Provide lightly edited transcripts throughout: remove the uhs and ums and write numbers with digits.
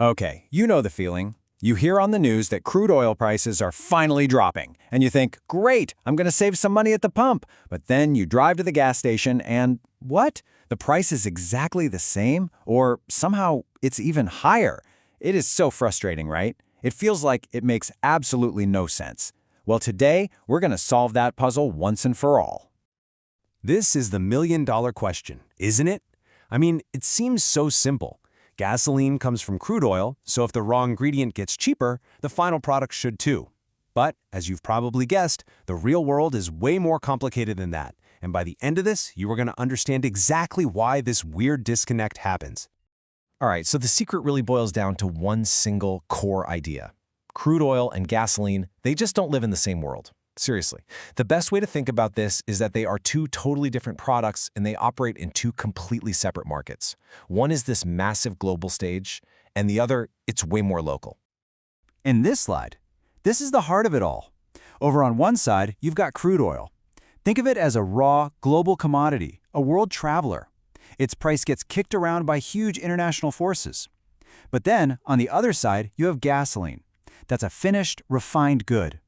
Okay, you know the feeling. You hear on the news that crude oil prices are finally dropping, and you think, great, I'm going to save some money at the pump. But then you drive to the gas station and, what? The price is exactly the same? Or somehow it's even higher. It is so frustrating, right? It feels like it makes absolutely no sense. Well, today, we're going to solve that puzzle once and for all. This is the million-dollar question, isn't it? I mean, it seems so simple. Gasoline comes from crude oil, so if the raw ingredient gets cheaper, the final product should too. But, as you've probably guessed, the real world is way more complicated than that. And by the end of this, you are going to understand exactly why this weird disconnect happens. All right, so the secret really boils down to one single core idea. Crude oil and gasoline, they just don't live in the same world. Seriously. The best way to think about this is that they are two totally different products and they operate in two completely separate markets. One is this massive global stage, and the other, it's way more local. In this slide, this is the heart of it all. Over on one side, you've got crude oil. Think of it as a raw, global commodity, a world traveler. Its price gets kicked around by huge international forces. But then, on the other side, you have gasoline. That's a finished, refined good.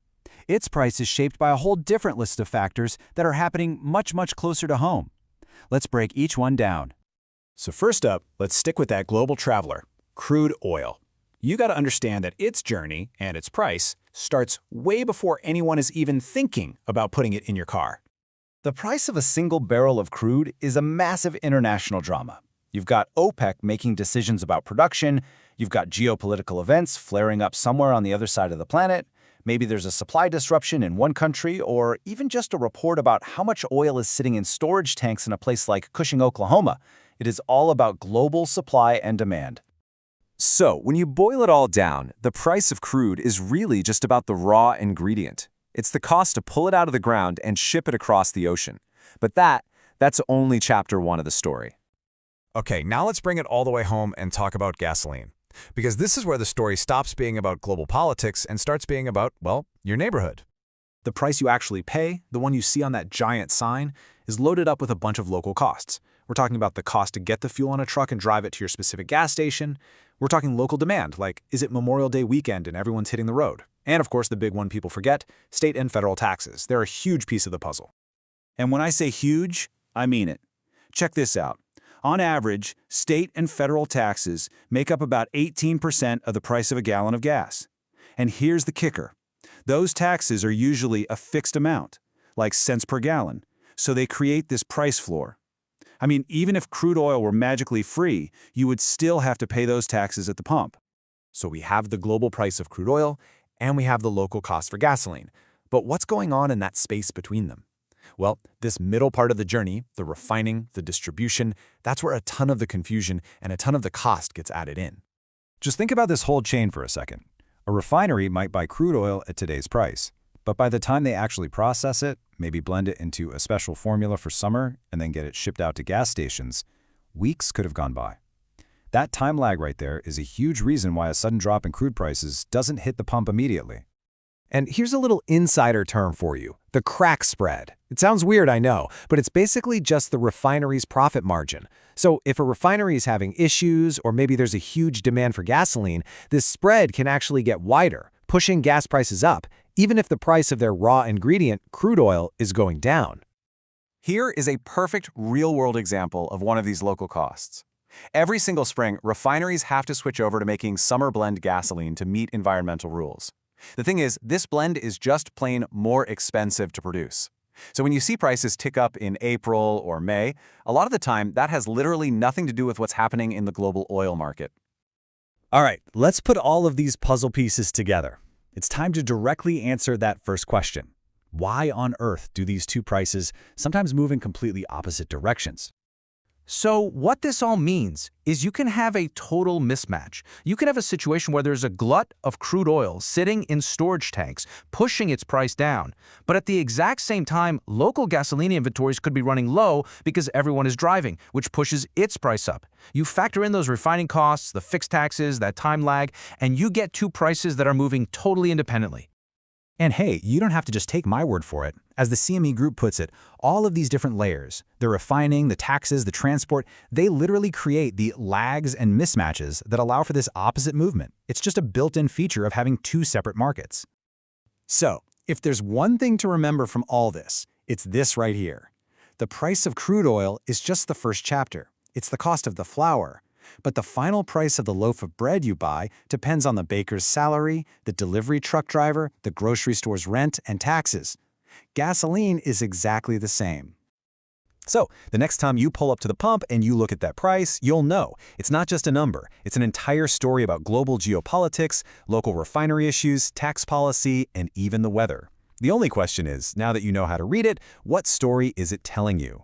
Its price is shaped by a whole different list of factors that are happening much, much closer to home. Let's break each one down. So first up, let's stick with that global traveler, crude oil. You got to understand that its journey and its price starts way before anyone is even thinking about putting it in your car. The price of a single barrel of crude is a massive international drama. You've got OPEC making decisions about production, you've got geopolitical events flaring up somewhere on the other side of the planet, maybe there's a supply disruption in one country, or even just a report about how much oil is sitting in storage tanks in a place like Cushing, Oklahoma. It is all about global supply and demand. So, when you boil it all down, the price of crude is really just about the raw ingredient. It's the cost to pull it out of the ground and ship it across the ocean. But that's only chapter 1 of the story. Okay, now let's bring it all the way home and talk about gasoline. Because this is where the story stops being about global politics and starts being about, well, your neighborhood. The price you actually pay, the one you see on that giant sign, is loaded up with a bunch of local costs. We're talking about the cost to get the fuel on a truck and drive it to your specific gas station. We're talking local demand, like is it Memorial Day weekend and everyone's hitting the road? And of course, the big one people forget, state and federal taxes. They're a huge piece of the puzzle. And when I say huge, I mean it. Check this out. On average, state and federal taxes make up about 18% of the price of a gallon of gas. And here's the kicker. Those taxes are usually a fixed amount, like cents per gallon, so they create this price floor. I mean, even if crude oil were magically free, you would still have to pay those taxes at the pump. So we have the global price of crude oil, and we have the local cost for gasoline. But what's going on in that space between them? Well, this middle part of the journey, the refining, the distribution, that's where a ton of the confusion and a ton of the cost gets added in. Just think about this whole chain for a second. A refinery might buy crude oil at today's price, but by the time they actually process it, maybe blend it into a special formula for summer and then get it shipped out to gas stations, weeks could have gone by. That time lag right there is a huge reason why a sudden drop in crude prices doesn't hit the pump immediately. And here's a little insider term for you, the crack spread. It sounds weird, I know, but it's basically just the refinery's profit margin. So if a refinery is having issues, or maybe there's a huge demand for gasoline, this spread can actually get wider, pushing gas prices up, even if the price of their raw ingredient, crude oil, is going down. Here is a perfect real-world example of one of these local costs. Every single spring, refineries have to switch over to making summer blend gasoline to meet environmental rules. The thing is, this blend is just plain more expensive to produce. So when you see prices tick up in April or May, a lot of the time that has literally nothing to do with what's happening in the global oil market. All right, let's put all of these puzzle pieces together. It's time to directly answer that first question. Why on earth do these two prices sometimes move in completely opposite directions? So what this all means is you can have a total mismatch. You can have a situation where there's a glut of crude oil sitting in storage tanks, pushing its price down. But at the exact same time, local gasoline inventories could be running low because everyone is driving, which pushes its price up. You factor in those refining costs, the fixed taxes, that time lag, and you get two prices that are moving totally independently. And hey, you don't have to just take my word for it. As the CME Group puts it, all of these different layers, the refining, the taxes, the transport, they literally create the lags and mismatches that allow for this opposite movement. It's just a built-in feature of having two separate markets. So, if there's one thing to remember from all this, it's this right here. The price of crude oil is just the first chapter. It's the cost of the flour. But the final price of the loaf of bread you buy depends on the baker's salary, the delivery truck driver, the grocery store's rent, and taxes. Gasoline is exactly the same. So, the next time you pull up to the pump and you look at that price, you'll know it's not just a number. It's an entire story about global geopolitics, local refinery issues, tax policy, and even the weather. The only question is, now that you know how to read it, what story is it telling you?